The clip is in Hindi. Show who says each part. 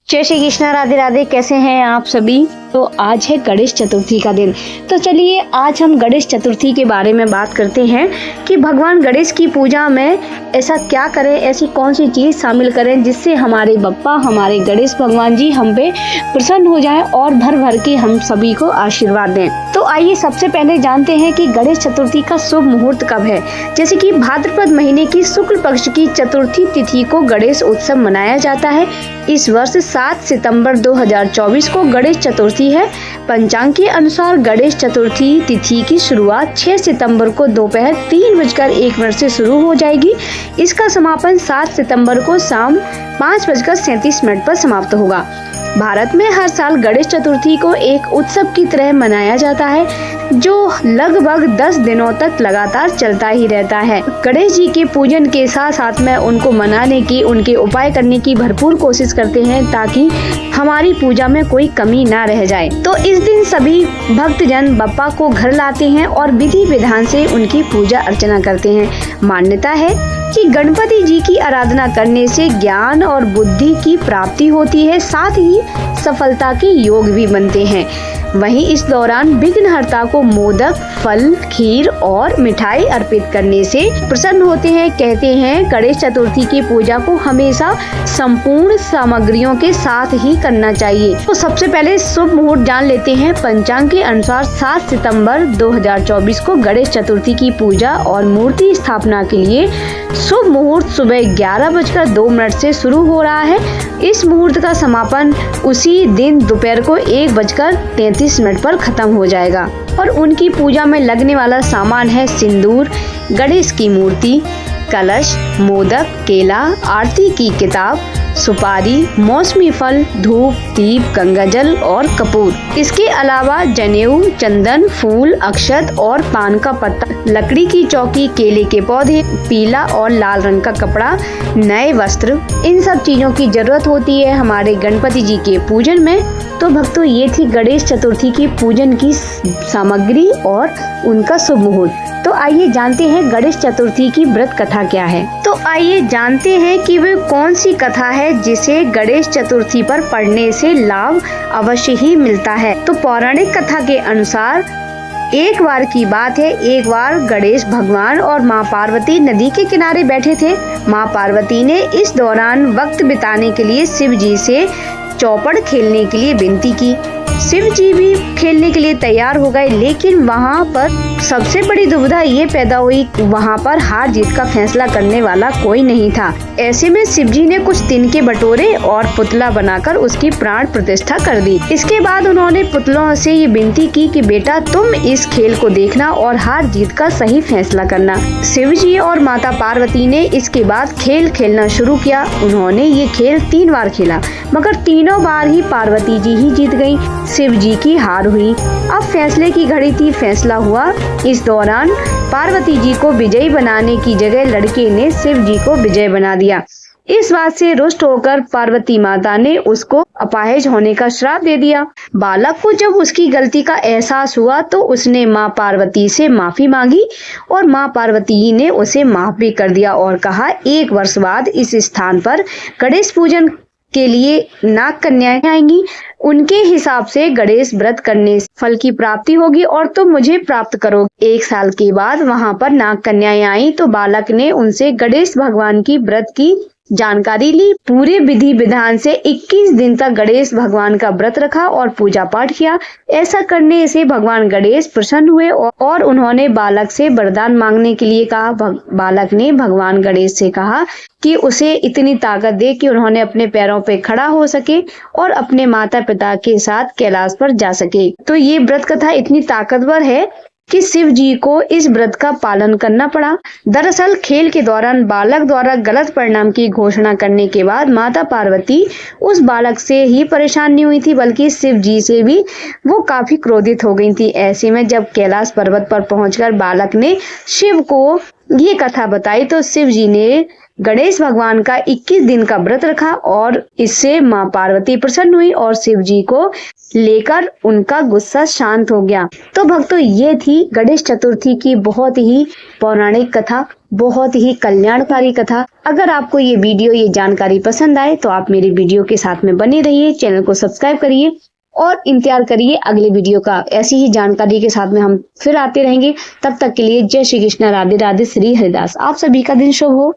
Speaker 1: जय श्री कृष्णा, राधे राधे। कैसे हैं आप सभी? तो आज है गणेश चतुर्थी का दिन। तो चलिए आज हम गणेश चतुर्थी के बारे में बात करते हैं कि भगवान गणेश की पूजा में ऐसा क्या करें, ऐसी कौन सी चीज शामिल करें जिससे हमारे बप्पा, हमारे गणेश भगवान जी हम पे प्रसन्न हो जाएं और भर भर के हम सभी को आशीर्वाद दें। तो आइए सबसे पहले जानते हैं कि गणेश चतुर्थी का शुभ मुहूर्त कब है। जैसे कि भाद्रपद महीने की शुक्ल पक्ष की चतुर्थी तिथि को गणेश उत्सव मनाया जाता है। इस वर्ष 7 सितंबर 2024 को गणेश चतुर्थी है। पंचांग के अनुसार गणेश चतुर्थी तिथि की शुरुआत 6 सितंबर को दोपहर 3:01 से शुरू हो जाएगी। इसका समापन 7 सितंबर को शाम 5:37 पर समाप्त होगा। भारत में हर साल गणेश चतुर्थी को एक उत्सव की तरह मनाया जाता है जो लगभग 10 दिनों तक लगातार चलता ही रहता है। गणेश जी के पूजन के साथ साथ में उनको मनाने की, उनके उपाय करने की भरपूर कोशिश करते हैं ताकि हमारी पूजा में कोई कमी ना रह जाए। तो इस दिन सभी भक्तजन बप्पा को घर लाते हैं और विधि विधान से उनकी पूजा अर्चना करते हैं। मान्यता है कि गणपति जी की आराधना करने से ज्ञान और बुद्धि की प्राप्ति होती है, साथ ही सफलता के योग भी बनते हैं। वहीं इस दौरान विघ्नहर्ता को मोदक, फल, खीर और मिठाई अर्पित करने से प्रसन्न होते हैं। कहते हैं गणेश चतुर्थी की पूजा को हमेशा संपूर्ण सामग्रियों के साथ ही करना चाहिए। तो सबसे पहले शुभ मुहूर्त जान लेते हैं। पंचांग के अनुसार 7 सितंबर 2024 को गणेश चतुर्थी की पूजा और मूर्ति स्थापना के लिए शुभ मुहूर्त सुबह 11:02 से शुरू हो रहा है। इस मुहूर्त का समापन उसी दिन दोपहर को 1:33 पर खत्म हो जाएगा। और उनकी पूजा में लगने वाला सामान है सिंदूर, गणेश की मूर्ति, कलश, मोदक, केला, आरती की किताब, सुपारी, मौसमी फल, धूप, दीप, गंगाजल और कपूर। इसके अलावा जनेऊ, चंदन, फूल, अक्षत और पान का पत्ता, लकड़ी की चौकी, केले के पौधे, पीला और लाल रंग का कपड़ा, नए वस्त्र, इन सब चीजों की जरूरत होती है हमारे गणपति जी के पूजन में। तो भक्तों, ये थी गणेश चतुर्थी की पूजन की सामग्री और उनका शुभ मुहूर्त। तो आइए जानते हैं गणेश चतुर्थी की व्रत कथा क्या है। तो आइए जानते हैं कि वे कौन सी कथा है जिसे गणेश चतुर्थी पर पढ़ने से लाभ अवश्य ही मिलता है। तो पौराणिक कथा के अनुसार एक बार की बात है, एक बार गणेश भगवान और माँ पार्वती नदी के किनारे बैठे थे। माँ पार्वती ने इस दौरान वक्त बिताने के लिए शिव जी से चौपड़ खेलने के लिए विनती की। शिव जी भी खेलने के लिए तैयार हो गए, लेकिन वहाँ पर सबसे बड़ी दुविधा ये पैदा हुई, वहाँ पर हार जीत का फैसला करने वाला कोई नहीं था। ऐसे में शिव जी ने कुछ तिनके बटोरे और पुतला बनाकर उसकी प्राण प्रतिष्ठा कर दी। इसके बाद उन्होंने पुतलों से ये विनती की कि बेटा तुम इस खेल को देखना और हार जीत का सही फैसला करना। शिव जी और माता पार्वती ने इसके बाद खेल खेलना शुरू किया। उन्होंने ये खेल 3 बार खेला, मगर तीनों बार ही पार्वती जी ही जीत गयी, शिव जी की हार हुई। अब फैसले की घड़ी थी, फैसला हुआ। इस दौरान पार्वती जी को विजयी बनाने की जगह लड़के ने शिव जी को विजय बना दिया। इस बात से रुष्ट होकर पार्वती माता ने उसको अपाहिज होने का श्राप दे दिया। बालक को जब उसकी गलती का एहसास हुआ तो उसने माँ पार्वती से माफी मांगी और माँ पार्वती ने उसे माफ भी कर दिया और कहा 1 वर्ष बाद इस स्थान पर गणेश पूजन के लिए नाग कन्याएं आएंगी। उनके हिसाब से गणेश व्रत करने से फल की प्राप्ति होगी और तुम मुझे प्राप्त करोगे। 1 साल के बाद वहां पर नाग कन्याएं आई तो बालक ने उनसे गणेश भगवान की व्रत की जानकारी ली। पूरे विधि विधान से 21 दिन तक गणेश भगवान का व्रत रखा और पूजा पाठ किया। ऐसा करने से भगवान गणेश प्रसन्न हुए और उन्होंने बालक से वरदान मांगने के लिए कहा। बालक ने भगवान गणेश से कहा कि उसे इतनी ताकत दे कि उन्होंने अपने पैरों पे खड़ा हो सके और अपने माता पिता के साथ कैलाश पर जा सके। तो ये व्रत कथा इतनी ताकतवर है कि शिव जी को इस व्रत का पालन करना पड़ा। दरअसल खेल के दौरान बालक द्वारा गलत परिणाम की घोषणा करने के बाद माता पार्वती उस बालक से ही परेशान नहीं हुई थी, बल्कि शिव जी से भी वो काफी क्रोधित हो गई थी। ऐसे में जब कैलाश पर्वत पर पहुंचकर बालक ने शिव को ये कथा बताई तो शिव जी ने गणेश भगवान का 21 दिन का व्रत रखा और इससे माँ पार्वती प्रसन्न हुई और शिव जी को लेकर उनका गुस्सा शांत हो गया। तो भक्तों, ये थी गणेश चतुर्थी की बहुत ही पौराणिक कथा। बहुत ही कल्याणकारी कथा। अगर आपको ये वीडियो, ये जानकारी पसंद आए तो आप मेरे वीडियो के साथ में बने रहिए, चैनल को सब्सक्राइब करिए और इंतजार करिए अगले वीडियो का। ऐसी ही जानकारी के साथ में हम फिर आते रहेंगे। तब तक के लिए जय श्री कृष्ण, राधे राधे, श्री हरिदास। आप सभी का दिन शुभ हो।